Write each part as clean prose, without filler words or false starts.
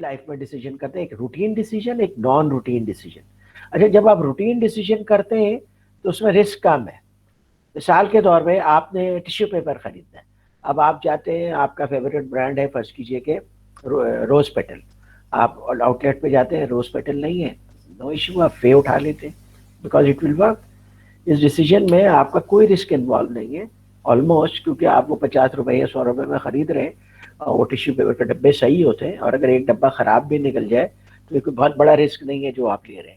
Life میں decision کرتے ہیں، ایک روٹین ڈیسیجن، ایک نان روٹین ڈیسیجن. اچھا، جب آپ روٹین ڈیسیجن کرتے ہیں تو اس میں رسک کم ہے. مثال کے طور پہ آپ نے ٹیشو پیپر خریدنا ہے. اب آپ جاتے ہیں، آپ کا فیوریٹ برانڈ ہے فرض کیجئے کہ روز پیٹل. آپ آؤٹ لیٹ پہ جاتے ہیں، روز پیٹل نہیں ہے، نو ایشو، آپ فے اٹھا لیتے ہیں بیکاز اٹ ول ورک. اس ڈیسیجن میں آپ کا کوئی رسک انوالو نہیں ہے آلموسٹ، کیونکہ آپ وہ 50 روپے یا 100 روپے میں خرید رہے ہیں. وہ ٹیشو پیپر کے ڈبے صحیح ہوتے ہیں، اور اگر ایک ڈبہ خراب بھی نکل جائے تو یہ کوئی بہت بڑا رسک نہیں ہے جو آپ لے رہے ہیں.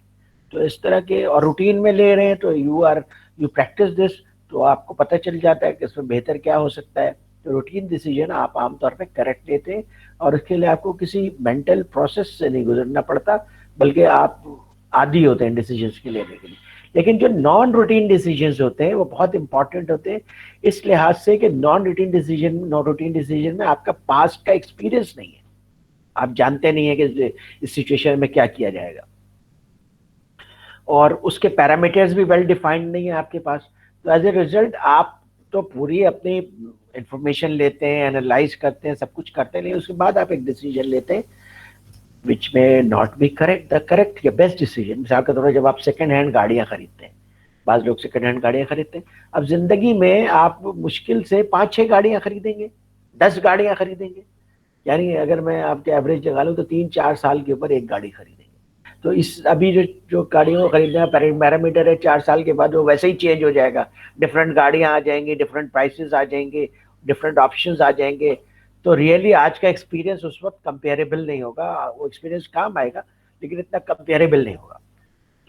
تو اس طرح کے، اور روٹین میں لے رہے ہیں تو یو پریکٹس دس، تو آپ کو پتہ چل جاتا ہے کہ اس میں بہتر کیا ہو سکتا ہے. تو روٹین ڈیسیجن آپ عام طور پہ کریکٹ لیتے ہیں، اور اس کے لیے آپ کو کسی مینٹل پروسیس سے نہیں گزرنا پڑتا، بلکہ آپ عادی ہوتے ہیں ڈیسیجنس کے لینے کے لیے. لیکن جو نان روٹین ڈیسیجنز ہوتے ہیں وہ بہت امپورٹنٹ ہوتے ہیں اس لحاظ سے کہ نان روٹین ڈیسیجن میں آپ کا پاسٹ کا ایکسپیرئنس نہیں ہے، آپ جانتے نہیں ہیں کہ اس سچویشن میں کیا کیا جائے گا، اور اس کے پیرامیٹرز بھی ویل ڈیفائنڈ نہیں ہیں آپ کے پاس. تو ایز اے ریزلٹ آپ تو پوری اپنی انفارمیشن لیتے ہیں، انالائز کرتے ہیں، سب کچھ کرتے ہیں، لیکن اس کے بعد آپ ایک ڈیسیجن لیتے ہیں وچ میں not be correct. The correct یا بیسٹ ڈیسیجن، مثال کے طور پر جب آپ سیکنڈ ہینڈ گاڑیاں خریدتے ہیں، بعض لوگ سیکنڈ ہینڈ گاڑیاں خریدتے ہیں. اب زندگی میں آپ مشکل سے 5-6 گاڑیاں خریدیں گے، 10 گاڑیاں خریدیں گے. یعنی اگر میں آپ کے ایوریج لگا لوں تو 3-4 سال کے اوپر ایک گاڑی خریدیں گے. تو اس ابھی جو گاڑیوں کو خریدنا پیرامیٹر ہے 4 سال کے بعد وہ ویسے ہی چینج ہو جائے گا. ڈفرینٹ گاڑیاں آ جائیں گی، ڈفرینٹ پرائسز آ جائیں گے، ڈفرینٹ آپشنز آ جائیں گے. تو ریئلی آج کا ایکسپیرینس اس وقت کمپیریبل نہیں ہوگا. وہ ایکسپیرینس کام آئے گا لیکن اتنا کمپیریبل نہیں ہوگا.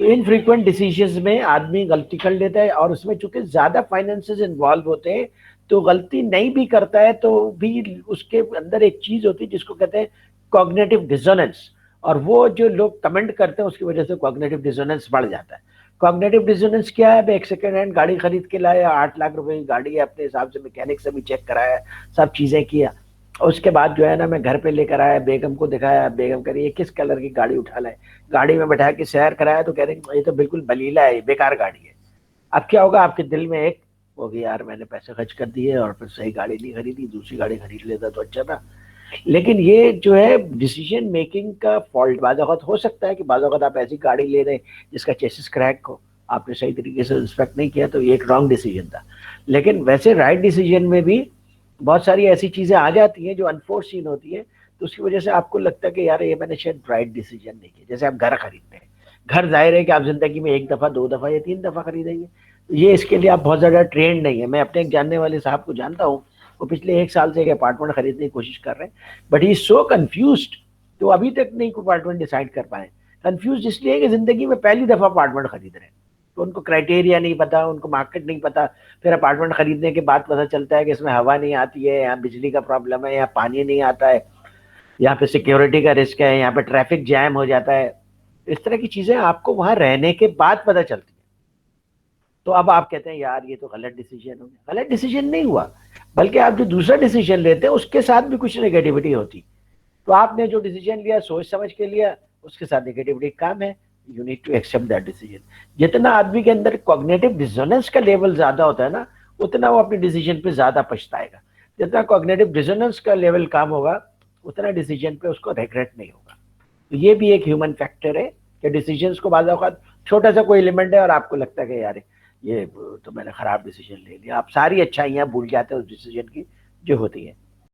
تو انفریکوینٹ ڈیسیجنز میں آدمی غلطی کر لیتا ہے، اور اس میں چونکہ زیادہ فائنینسز انوالو ہوتے ہیں تو غلطی نہیں بھی کرتا ہے تو بھی اس کے اندر ایک چیز ہوتی ہے جس کو کہتے ہیں کوگنیٹو ڈیزوننس. اور وہ جو لوگ کمنٹ کرتے ہیں اس کی وجہ سے کوگنیٹو ڈیزوننس بڑھ جاتا ہے. کوگنیٹو ڈیزوننس کیا ہے؟ ایک سیکنڈ ہینڈ گاڑی خرید کے لایا، 8 لاکھ روپے کی گاڑی ہے، اپنے حساب سے میکینک سے بھی چیک کرایا، سب چیزیں کیا، اور اس کے بعد جو ہے نا میں گھر پہ لے کر آیا، بیگم کو دکھایا، بیگم کہہ رہی ہے کس کلر کی گاڑی اٹھا لائے، گاڑی میں بیٹھا کے سیر کرایا تو کہہ رہے ہیں یہ تو بالکل بلیلا ہے، بیکار گاڑی ہے. اب کیا ہوگا آپ کے دل میں ایک ہوگی، یار میں نے پیسے خرچ کر دیے اور پھر صحیح گاڑی نہیں خریدی، دوسری گاڑی خرید لیتا تو اچھا تھا. لیکن یہ جو ہے ڈیسیجن میکنگ کا فالٹ بعض اوقات ہو سکتا ہے کہ بعض اوقات آپ ایسی گاڑی لے رہے ہیں جس کا چیسس کریک ہو، آپ نے صحیح طریقے سے انسپیکٹ نہیں کیا، تو یہ ایک رانگ ڈیسیجن تھا. لیکن ویسے رائٹ ڈیسیجن میں بھی بہت ساری ایسی چیزیں آ جاتی ہیں جو انفورسین ہوتی ہیں، تو اس کی وجہ سے آپ کو لگتا ہے کہ یار یہ میں نے شاید رائٹ ڈیسیجن نہیں کیا. جیسے آپ گھر خریدتے ہیں، گھر ظاہر ہے کہ آپ زندگی میں 1 دفعہ 2 دفعہ یا 3 دفعہ خریدیں گے، تو یہ اس کے لیے آپ بہت زیادہ ٹرینڈ نہیں ہے. میں اپنے ایک جاننے والے صاحب کو جانتا ہوں، وہ پچھلے 1 سال سے ایک اپارٹمنٹ خریدنے کی کوشش کر رہے ہیں، بٹ ہی سو کنفیوزڈ، تو ابھی تک نہیں اپارٹمنٹ ڈیسائیڈ کر پائے. کنفیوز اس لیے کہ زندگی میں پہلی دفعہ اپارٹمنٹ خرید رہے ہیں، تو ان کو کرائٹیریا نہیں پتا، ان کو مارکیٹ نہیں پتا. پھر اپارٹمنٹ خریدنے کے بعد پتہ چلتا ہے کہ اس میں ہوا نہیں آتی ہے، یہاں بجلی کا پرابلم ہے، یہاں پانی نہیں آتا ہے، یہاں پہ سیکیورٹی کا رسک ہے، یہاں پہ ٹریفک جیم ہو جاتا ہے. اس طرح کی چیزیں آپ کو وہاں رہنے کے بعد پتہ چلتی ہیں. تو اب آپ کہتے ہیں یار یہ تو غلط ڈیسیجن ہو گیا. غلط ڈیسیجن نہیں ہوا، بلکہ آپ جو دوسرا ڈیسیجن لیتے ہیں اس کے ساتھ بھی کچھ نیگیٹیوٹی ہوتی. تو آپ نے جو ڈیسیجن لیا سوچ سمجھ کے لیا، اس کے ساتھ نیگیٹیوٹی کام ہے. You need to accept that decision. جتنا آدمی کے اندر کوگنیٹو ڈیزوننس کا لیول زیادہ ہوتا ہے نا، اتنا وہ اپنے ڈیسیجن پہ زیادہ پچھتائے گا. جتنا کوگنیٹو ڈیزوننس کا لیول کام ہوگا اتنا ڈیسیجن پہ اس کو ریگریٹ نہیں ہوگا. تو یہ بھی ایک ہیومن فیکٹر ہے کہ ڈیسیجنس کو بعض اوقات چھوٹا سا کوئی ایلیمنٹ ہے اور آپ کو لگتا ہے کہ یار یہ تو میں نے خراب ڈیسیجن لے لیا، آپ ساری اچھائیاں بھول جاتے ہیں اس ڈیسیجن کی جو ہوتی ہے.